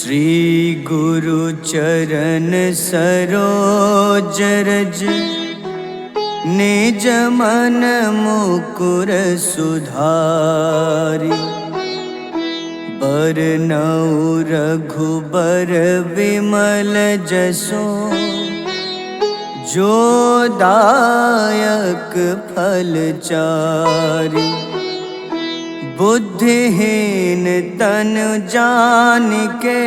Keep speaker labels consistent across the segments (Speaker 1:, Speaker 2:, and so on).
Speaker 1: श्री गुरु चरण सरोज रज निज मन मुकुर सुधारि। बरनउँ रघुबर विमल जसो जो दायक फल चारि। बुद्धिहीन तनु जानिके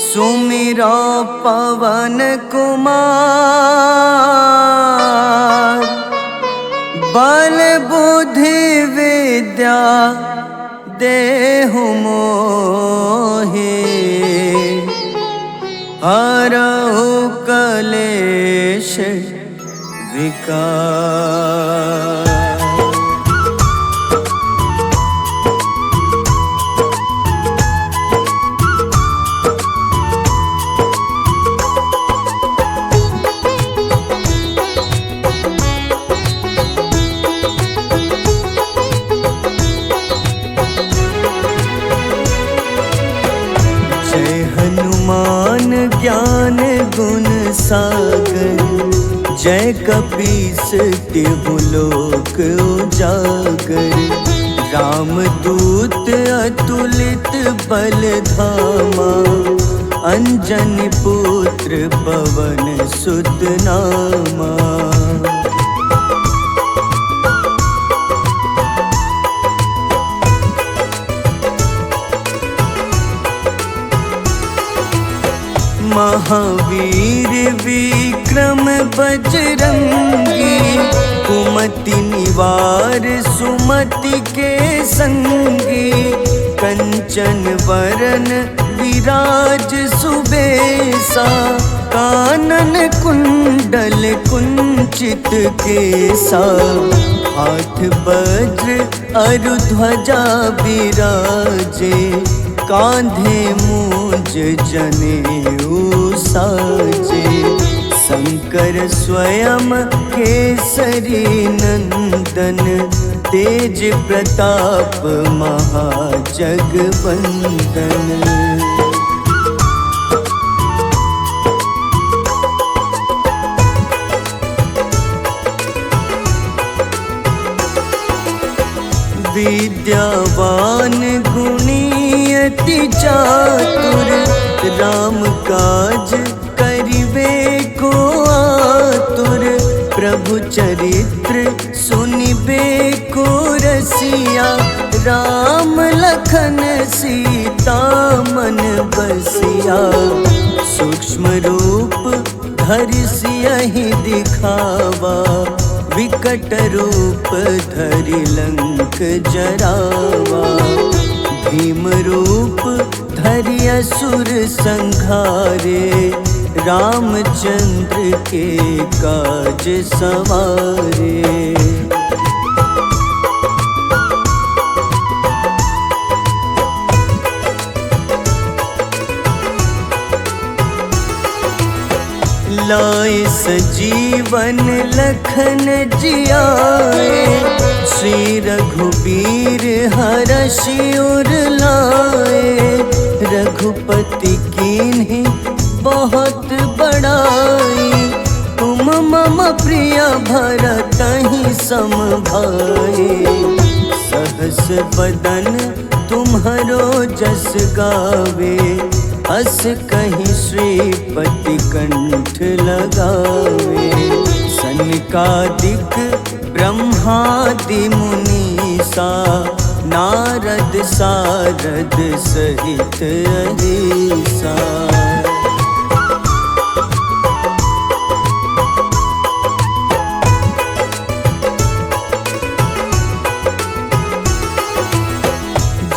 Speaker 1: सुमिरो पवन कुमार। बल बुद्धि विद्या देहु मोहि हरहु कलेश विकार। हनुमान ज्ञान गुण सागर जय कपीस तिहु लोक उजागर। रामदूत अतुलित बल धामा अंजनी पुत्र पवन सुत नामा। महावीर विक्रम बजरंगी कुमति निवार सुमति के संगी। कंचन वरन विराज सुबेसा कानन कुंडल कुंचित केसा। हाथ वज्र अरु ध्वजा बिराजे कांधे मूंज जनेऊ साजे। शंकर स्वयं केसरी नंदन तेज प्रताप महाजगवंदन। विद्यावान गुणी अति चातुर राम काज करिबे को आतुर। प्रभु चरित्र सुनिबे को रसिया राम लखन सीता मन बसिया। सूक्ष्म रूप धरि सियहि दिखावा विकट रूप धरि लंक जरावा। भीम रूप धरि असुर संहारे रामचंद्र के काज सवारे। लाए सजीवन लखन जियाए श्री रघुबीर हरषि उर लाए। रघुपति कीन्ही बहुत बड़ाई तुम मम प्रिय भरतहि सम भाई। सहस बदन तुम्हरो जस गावे अस कहीं श्रीपति कंठ लगावे। सनकादिक ब्रह्मादि मुनीसा नारद सारद सहित अहिसा।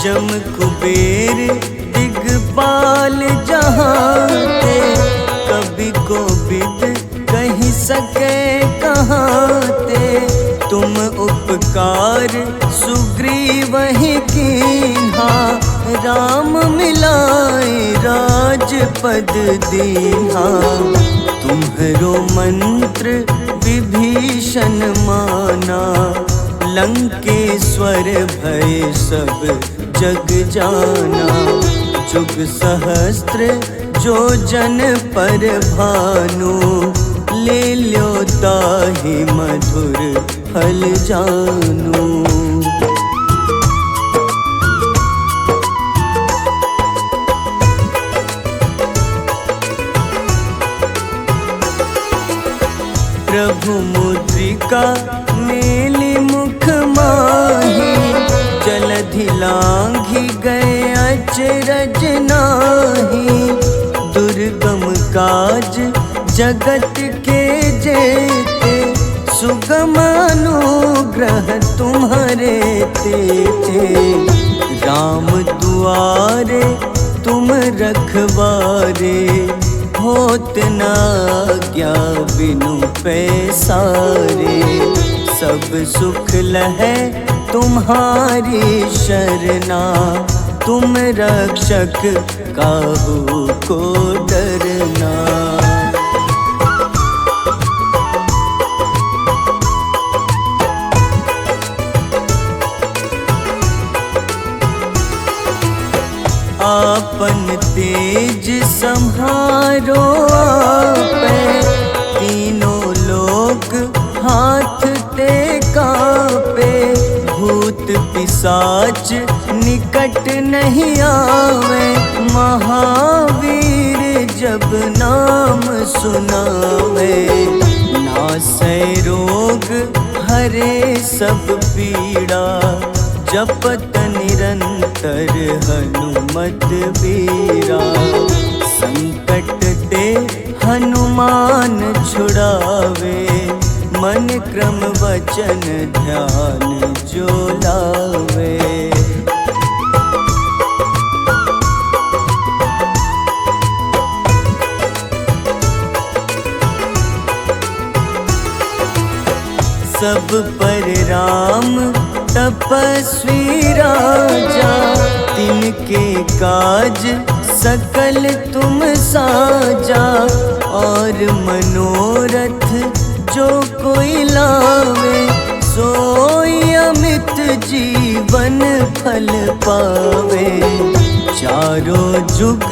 Speaker 1: जम कुबेर दिगपाल जहाँते कभी कोविद कहीं सके कहाँते। तुम उपकार सुग्रीवहि कीन्हा राम मिलाए राजपद दीन्हा। तुम्हरो मंत्र विभीषण माना लंकेश्वर भय सब जग जाना। जुग सहस्त्र जो जन पर भानु, ले ल्यो ताहि मधुर फल जानू। प्रभु मुद्रिका मेली मुख माही, जलधि लांघि गए अचरज नाही। दुर्गम काज जगत के जेते, सुगम अनुग्रह तुम्हारे तेते। राम दुआरे तुम रखवारे, होत न आज्ञा बिनु पैसारे। सब सुख लहै तुम्हारी शरणा, तुम रक्षक काहू को डरना। आपन तेज सम्हारो आपै, तीनों लोक हाथ ते कांपे। भूत पिशाच निकट नहीं आवे, महावीर जब नाम सुनावे। नासै रोग हरे सब पीड़ा, जपत निरंतर हनुमत बीरा। संकट ते हनुमान छुड़ावे, मन क्रम वचन ध्यान जो लावे। सब पर राम तपस्वी राजा, तिनके काज सकल तुम साजा। और मनोरथ जो कोई लावे, सोई अमित जीवन फल पावे। चारों जुग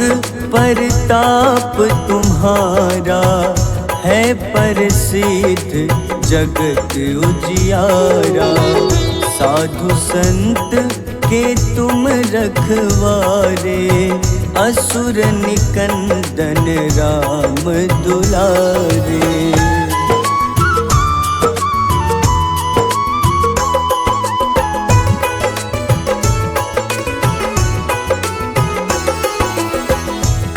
Speaker 1: परताप तुम्हारा, है प्रसिद्ध जगत उजियारा। साधु संत के तुम रखवारे, असुर निकंदन राम दुलारे।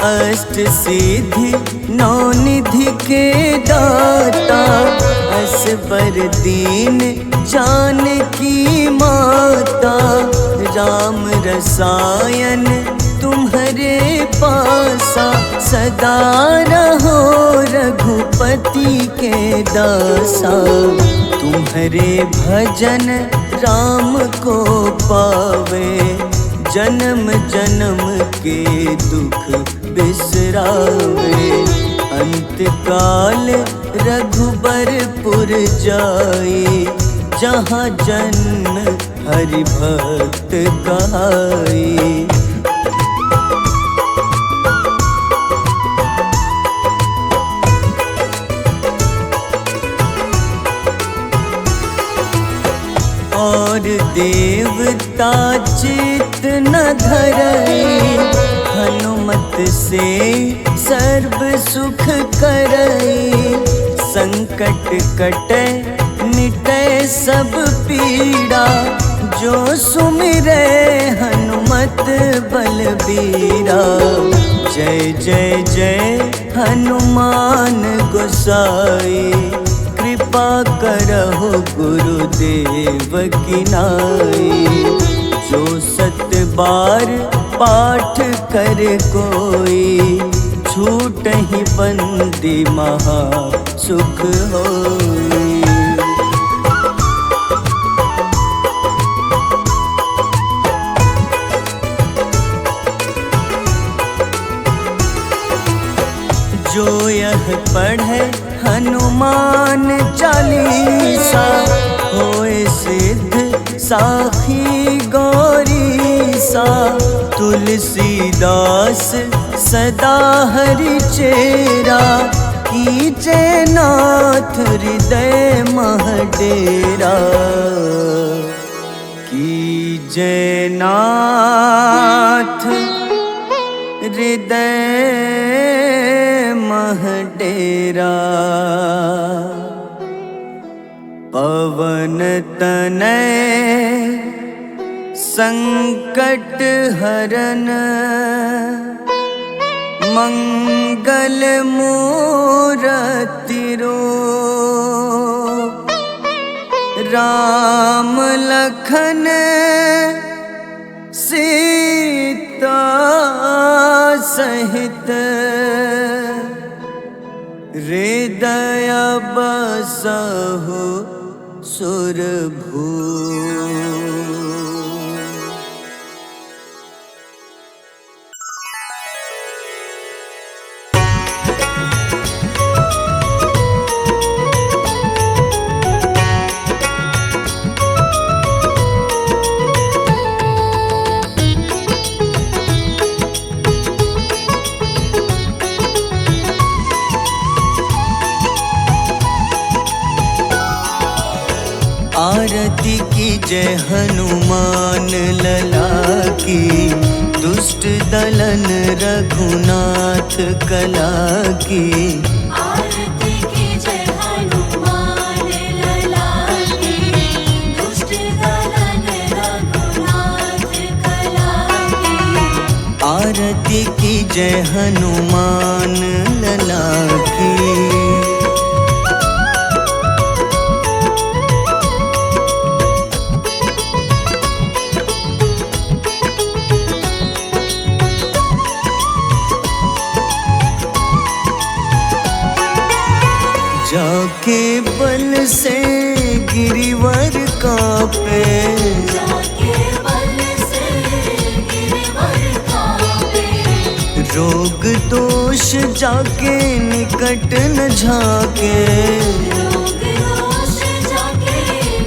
Speaker 1: अष्ट सिद्धि नौ निधि के दाता, असबर दीन जानकी माता। राम रसायन तुम्हारे पासा, सदा रहो रघुपति के दासा। तुम्हारे भजन राम को पावे, जन्म जन्म के दुख बिसरावे। अंत काल रघुबरपुर जाई, जहाँ जन्म हरि भक्त कहाई। और देवता चित न धरई, हनुमत से सर्व सुख करई। संकट कटै मिटै सब पीड़ा, जो सुमिरै हनुमत बलबीरा। जय जय जय हनुमान गोसाई, कृपा करहु गुरुदेव की नाई। जो सत बार पाठ कर कोई, छूटहि बंदी महा सुख होई। जो यह पढ़े हनुमान चालीसा, होए सिद्ध साखी गौरीसा। तुलसीदास सदा हरि चेरा, कीजे नाथ हृदय मह डेरा। कीजे नाथ हृदय मह डेरा। पवन तनय संकट हरन, मंगल मूरति रूप। राम लखन सीता सहित, हृदय बसहु सुरभूप। आरती की जय हनुमान लला की, दुष्ट दलन रघुनाथ कला की।
Speaker 2: आरती की जय हनुमान लला की, दुष्ट दलन रघुनाथ कला की।
Speaker 1: आरती की जय हनुमान लला की। जाके बल से गिरिवर कांपे,
Speaker 2: जाके बल से गिरिवर कांपे।
Speaker 1: रोग दोष जाके निकट न झाके।
Speaker 2: रोग दोष जाके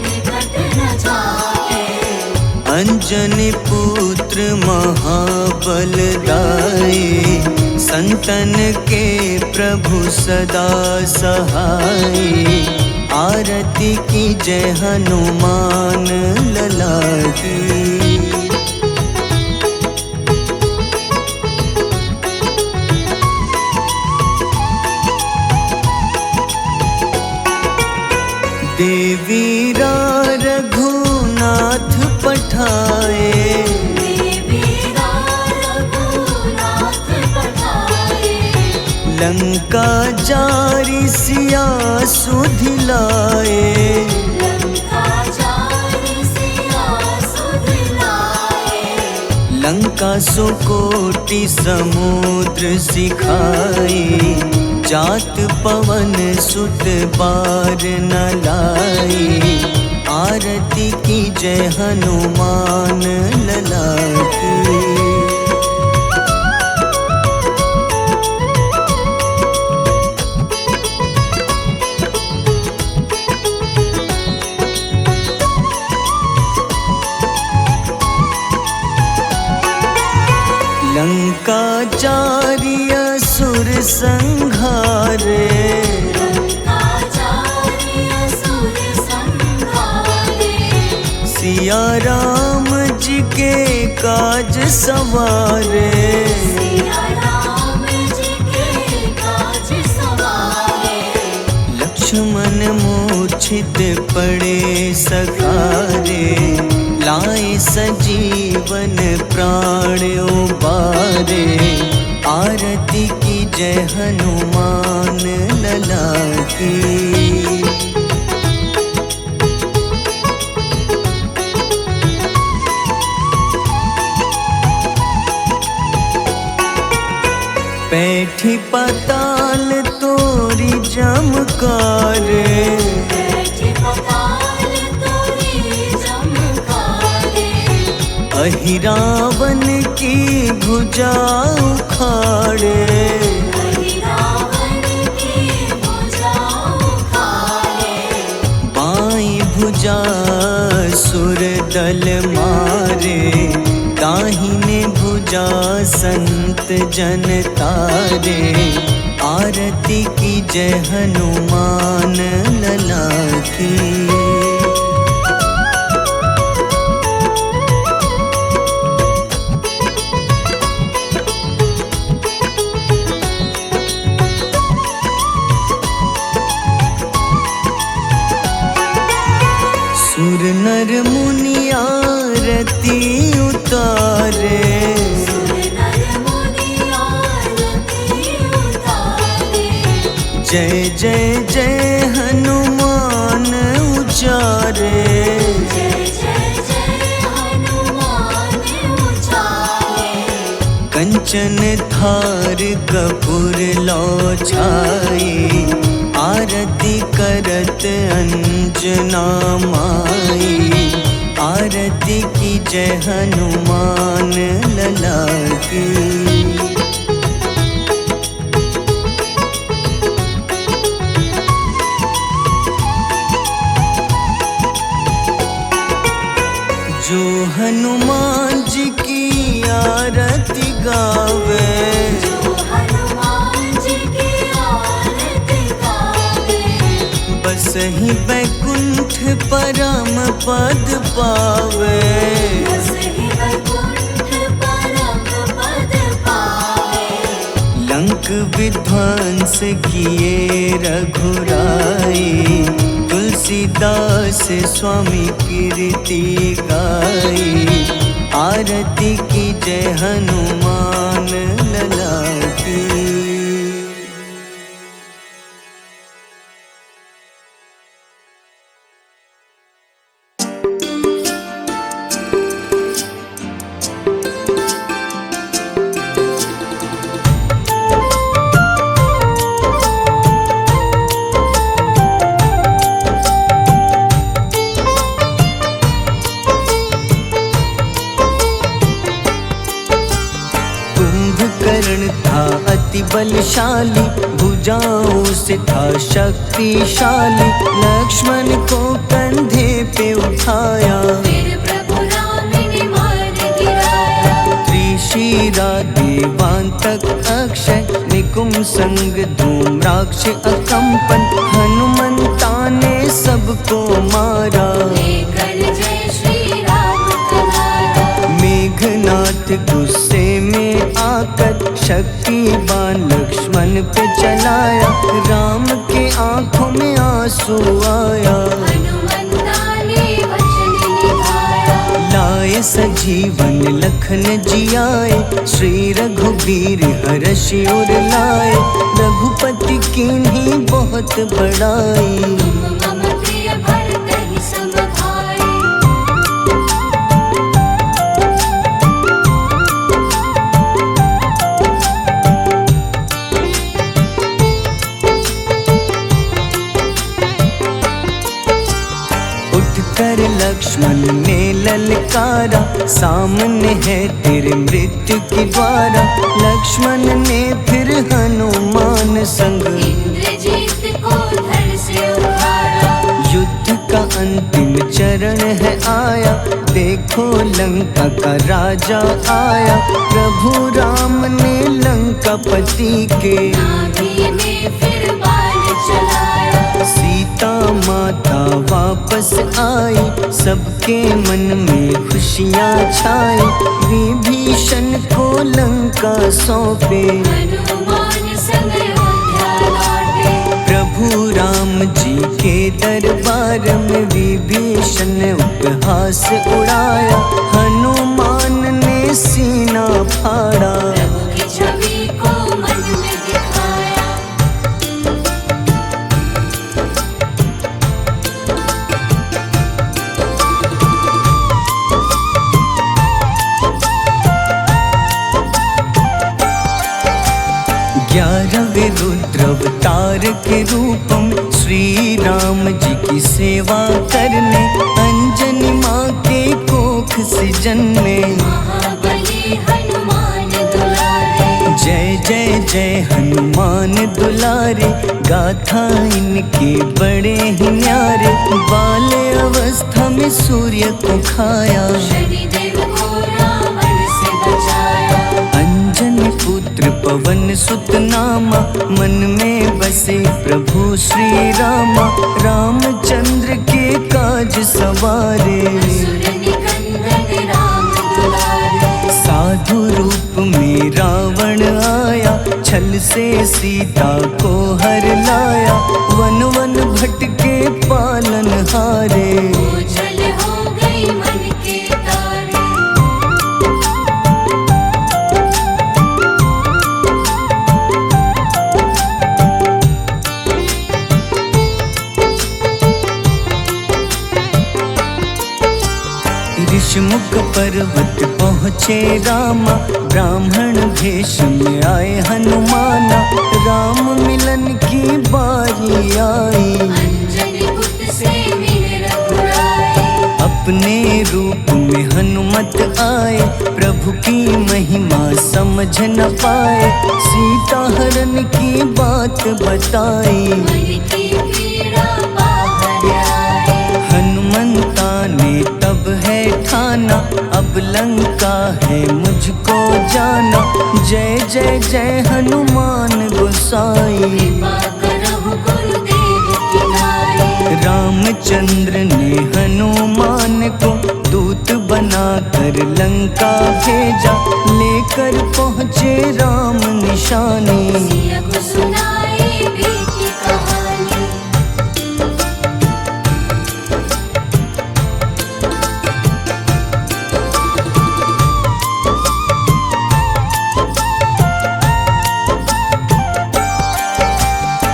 Speaker 2: निकट न झाके।
Speaker 1: अंजनी पुत्र महाबलदाई, संतन के प्रभु सदा सहाय। आरती की जय हनुमान लला की। देवीरा रघुनाथ पठाए, लंका जारी सिया सुधिलाए। लंका सुकोटि समुद्र सिखाए, जात पवन सुत बार न लाए। आरती की जय हनुमान लला की। लंका जारी असुर संघारे, सिया राम जी के काज सवारे। लक्ष्मण मूर्छित पड़े सखारे, लाए सजीवन प्राण उबारे। आरती की जय हनुमान लला की। बैठी पाताल तोरी जमकारे, अहिरावन की भुजा उखाड़े। बाईं भुजा सुर दल मारे, दाहिने भुजा संत जन तारे, आरती की जय हनुमान लला की। सुर नर मुनि आरती उतारे,
Speaker 2: सुर नर मुनि आरती उतारे।
Speaker 1: जय जय जय हनुमान उचारे,
Speaker 2: जय जय जय हनुमान उचारे।
Speaker 1: कंचन थार कपूर लो छाई, आरती करत अंजना माई। आरती की जय हनुमान लला की। जो हनुमान जी की आरती गावे,
Speaker 2: जो हनुमान जी की आरती गावे।
Speaker 1: बस ही बैकुंठ परम पद पावे।
Speaker 2: बस ही वैकुंठ परम पद पावे।
Speaker 1: लंक विध्वंस किए रघुराई, तुलसीदास स्वामी कीर्ति गाई। आरती की जय हनुमान लला की। कुंभकर्ण था अति बलशाली, भुजाओं से था शक्तिशाली। लक्ष्मण को कंधे पे उठाया,
Speaker 2: फिर प्रभु राम ने मार गिराया।
Speaker 1: त्रिशिरा देवांतक अक्षय, निकुंभ संग धूम्राक्ष अकंपन। हनुमंता ने सबको मारा,
Speaker 2: लेकर जय श्री राम तुम्हारा।
Speaker 1: मेघनाथ गुस्से में आकर शक्तिवान लक्ष्मण पे चलाया। राम के आंखों में आंसू आया,
Speaker 2: हनुमंता ने वचन निभाया।
Speaker 1: लाए सजीवन लखन जियाए, श्री रघुबीर हर्षि उर लाए। रघुपति कीन्ही बहुत बड़ाई,
Speaker 2: तुम मम प्रिय भरत ही सम भाई।
Speaker 1: उठकर लक्ष्मण ने ललकारा, सामने है तेरे मृत्यु की द्वारा। लक्ष्मण ने फिर हनुमान संग
Speaker 2: इंद्रजीत को धड़ से उठाया।
Speaker 1: युद्ध का अंतिम चरण है आया, देखो लंका का राजा आया। प्रभु राम ने लंकापति के
Speaker 2: नाभि में फिर बाण चलाया।
Speaker 1: सीता माता वापस आई, सबके मन में खुशियाँ छाई। विभीषण को लंका सौंपे,
Speaker 2: हनुमान संग अयोध्या लौटे।
Speaker 1: प्रभु राम जी के दरबार में विभीषण ने उपहास उड़ाया। हनुमान ने सीना फाड़ा,
Speaker 2: प्रभु की छवि को मन में दिखाया।
Speaker 1: ग्यारहवें रुद्र अवतार के रूपम, श्री राम जी की सेवा करने। अंजनी माँ के कोख से जन्मे,
Speaker 2: महाबली हनुमान दुलारे।
Speaker 1: जय जय जय हनुमान दुलारे। गाथा इनके बड़े ही न्यारे, बाल्य अवस्था में सूर्य को खाया।
Speaker 2: शनिदेव को रावण
Speaker 1: पवन सुत नामा, मन में बसे प्रभु श्री रामा। रामचंद्र के काज सवारे,
Speaker 2: असुर निकंदन राम दुलारे।
Speaker 1: साधु रूप में रावण आया, छल से सीता को हर लाया। वन वन भटके पालन हारे,
Speaker 2: ओझल हो गई मन के तारे।
Speaker 1: ऋषिमुख पर्वत पहुँचे रामा, ब्राह्मण भेष में आए हनुमाना। राम मिलन की बारी आई,
Speaker 2: अंजनी पुत्र से मिले रघुराई।
Speaker 1: अपने रूप में हनुमत आए, प्रभु की महिमा समझ न पाए। सीता हरण की बात बताई,
Speaker 2: मन की पीड़ा बाहर आई।
Speaker 1: हनुमंता ने तब है ठाना, अब लंका है मुझको जाना। जय जय जय हनुमान गोसाई,
Speaker 2: कृपा करहु गुरुदेव की नाई।
Speaker 1: रामचंद्र ने हनुमान को दूत बनाकर लंका भेजा। लेकर पहुँचे राम निशानी,
Speaker 2: सिया को सुनाई बीती कहानी।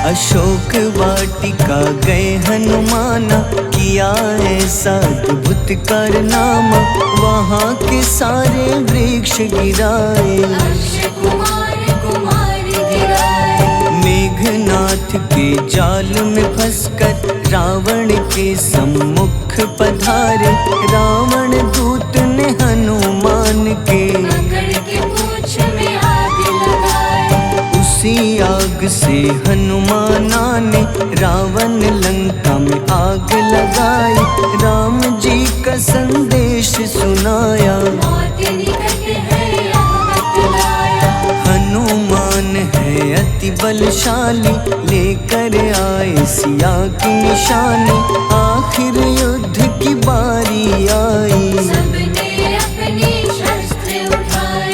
Speaker 1: अशोक वाटिका गए हनुमाना, किया ऐसा अद्भुत कारनामा। वहाँ के सारे वृक्ष गिराए,
Speaker 2: अक्षय कुमार कुमार गिराए।
Speaker 1: मेघनाथ के जाल में फंसकर रावण के सम्मुख पधारे। रावण दूत ने हनुमान के
Speaker 2: पकड़ के पूंछ में आग लगाए।
Speaker 1: उसी आग से हनुमाना ने रावण लंका में आग लगाई। राम जी का संदेश सुनाया,
Speaker 2: मौत निकट है यह बतलाया।
Speaker 1: हनुमान है अति बलशाली, लेकर आए सिया की निशानी। आखिर युद्ध की बारी आई,
Speaker 2: सबने अपनी शस्त्र उठाई।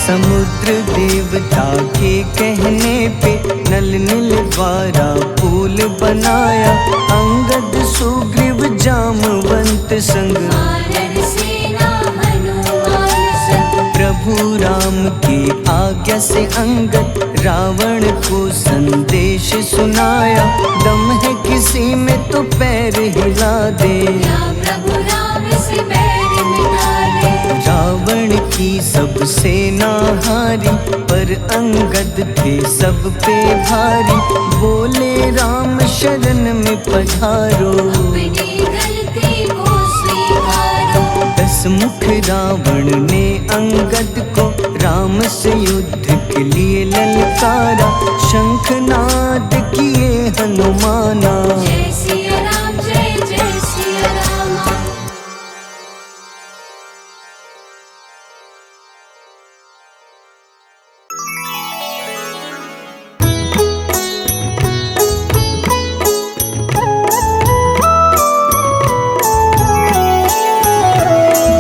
Speaker 1: समुद्र देवता के कहने पे नल नील द्वारा पुल बनाया। अंगद सुग्रीव जामवंत संग,
Speaker 2: वानर सेना हनुमान संग।
Speaker 1: प्रभु राम की आज्ञा से अंगद रावण को संदेश सुनाया। दम है किसी में तो पैर हिला दे,
Speaker 2: या प्रभु राम से बैर मिटा दे।
Speaker 1: रावण की सब सेना हारी, पर अंगद थे सब पे भारी। बोले राम शरण में पधारो,
Speaker 2: अपनी गलती को स्वीकारो।
Speaker 1: दस मुख रावण ने अंगद को राम से युद्ध के लिए ललकारा। शंखनाद किए हनुमाना,
Speaker 2: जय सिया राम जय जय सिया रामा।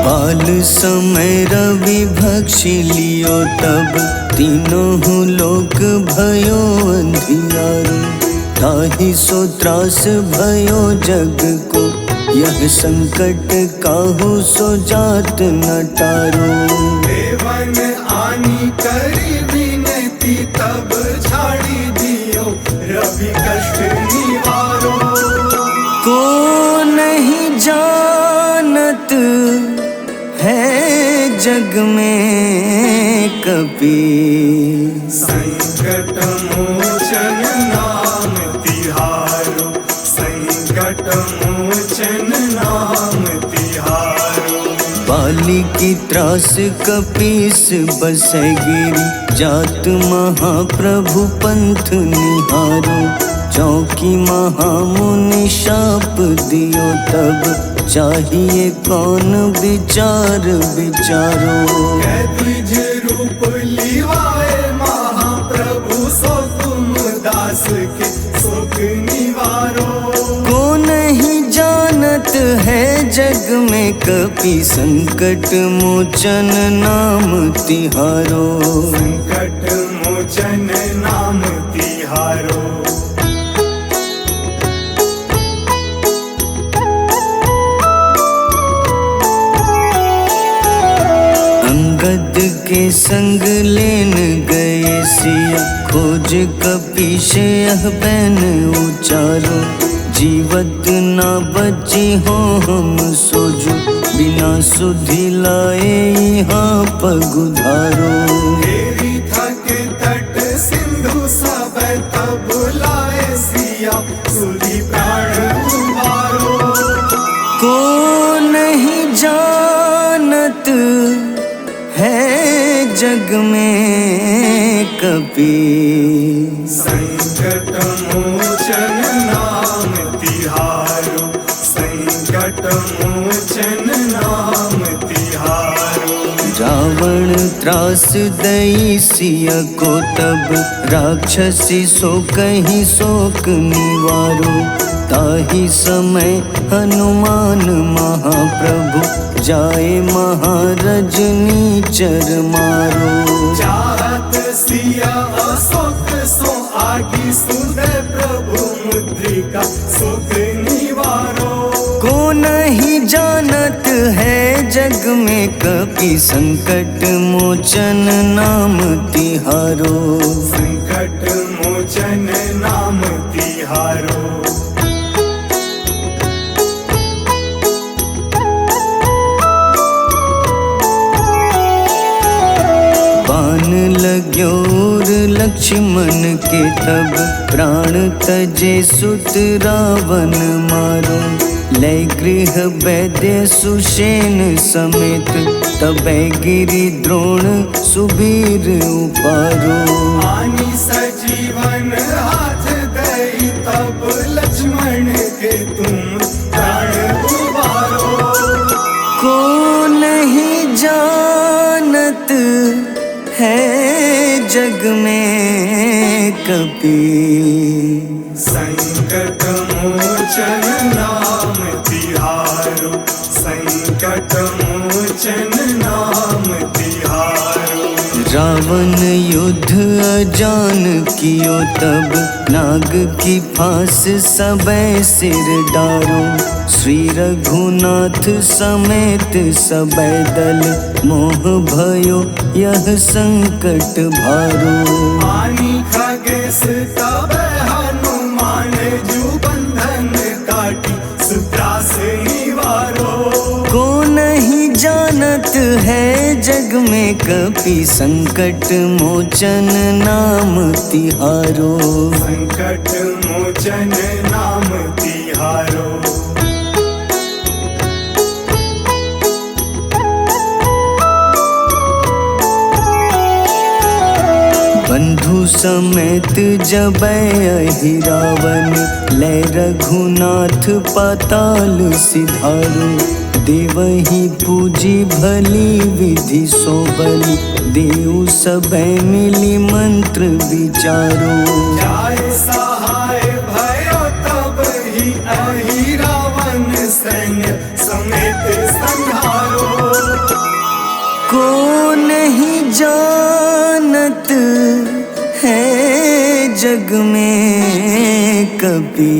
Speaker 1: बाल समय रवि भक्षी लियो, तब तीनों लोक भयो अंधियारो। ताहि सो त्रास भयो जग को, यह संकट काहू सो जात न टारो।
Speaker 3: देवन आनी करी विनती, तब झाड़ी दियो रवि कष्ट निवारो।
Speaker 1: को नहीं जानत है जग में कपी,
Speaker 3: संकट मोचन नाम तिहारो। संकट मोचन नाम तिहारो।
Speaker 1: बाली नारी की त्रास कपीस बसै गिरी, जात महाप्रभु पंथ निहारो, चौकी महामुनि शाप दियो तब, चाहिए कौन विचार विचारो।
Speaker 3: द्विज रूप लिवाए महाप्रभु, सो तुम दास के सुख निवारो।
Speaker 1: को नहीं जानत है जग में कपि, संकट मोचन नाम तिहारो।
Speaker 3: संकट मोचन नाम तिहारो।
Speaker 1: अंगद के संग लेन गए सिया, खोज कपीश यह बैन उचारो। जीवत ना बची हो हम सोजो, बिना सुधि लाए यहाँ पगुधारो।
Speaker 3: तेरी थके तट सिंधु सब तब लाए सिया, सुधि प्राण उबारो।
Speaker 1: को नहीं जानत है जग में कपि,
Speaker 3: संकट मोचन नाम तिहारो। संकट मोचन नाम तिहारो।
Speaker 1: रावण त्रास दई सिया को तब, राक्षसी सो कहीं शोक निवारो। ताहि समय हनुमान महाप्रभु, जाए महारजनी चर मारो।
Speaker 3: चाहत सिया अशोक सो आगी, सुदय प्रभु मुद्रिका सुख निवारो।
Speaker 1: को नहीं जानत है जग में कपि, संकट मोचन नाम तिहारो।
Speaker 3: संकट मोचन नाम तिहारो।
Speaker 1: बाण लग्योर लक्ष्मण के तब, प्राण तजे सुत रावण मारो। लय गृह वैद्य सुषेण समेत, तबै गिरि द्रोण सुबीर उपारो।
Speaker 3: आनी सजीवन हाथ दई तब, लक्ष्मण के तुम प्राण उबारो।
Speaker 1: को नहीं जानत है जग में कपि,
Speaker 3: संकट मोचन नाम तिहारो। संकट मोचन नाम तिहारो।
Speaker 1: रावण युद्ध अजान कियो तब, नाग की फांस सबै सिर डारो। श्री रघुनाथ समेत सबै दल, मोह भयो यह संकट भारो।
Speaker 3: आनी खगेश तब हनुमान, जू बंधन काटी सुत्रास निवारो।
Speaker 1: को नहीं जानत है जग में कपि, संकट मोचन नाम तिहारो।
Speaker 3: संकट मोचन नाम तिहारो।
Speaker 1: बंधु समेत जबै अहि रावण, लय रघुनाथ पाताल सिधारो। देवहि पूजी भली विधि सो बलि, देव सबै मिली मंत्र विचारो।
Speaker 3: जाय सहाय भयो तब ही अहि रावण, सैन्य समेत संहारो।
Speaker 1: को नहीं जानत है जग में कपि,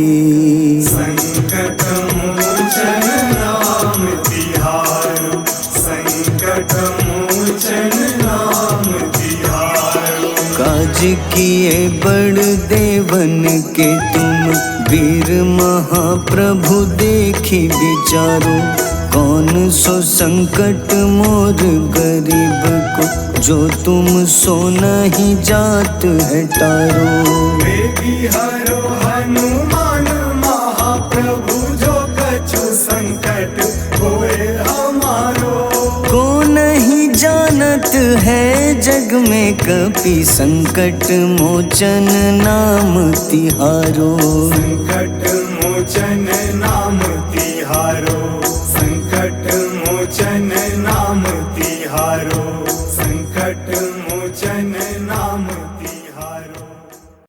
Speaker 3: संकट मोचन नाम तिहारो। संकट मोचन नाम तिहारो।
Speaker 1: काज किए बड़ देवन के तुम, वीर महाप्रभु देखी विचारो। कौन सो संकट मोर गरीब को, जो तुम सो नहीं जात है टारो।
Speaker 3: बेगी हरो हनुमान महाप्रभु, जो कछु संकट होए हमारो।
Speaker 1: को चलत है जग में कपि संकट मोचन नाम तिहारो।
Speaker 3: संकट मोचन नाम तिहारो, संकट मोचन नाम तिहारो।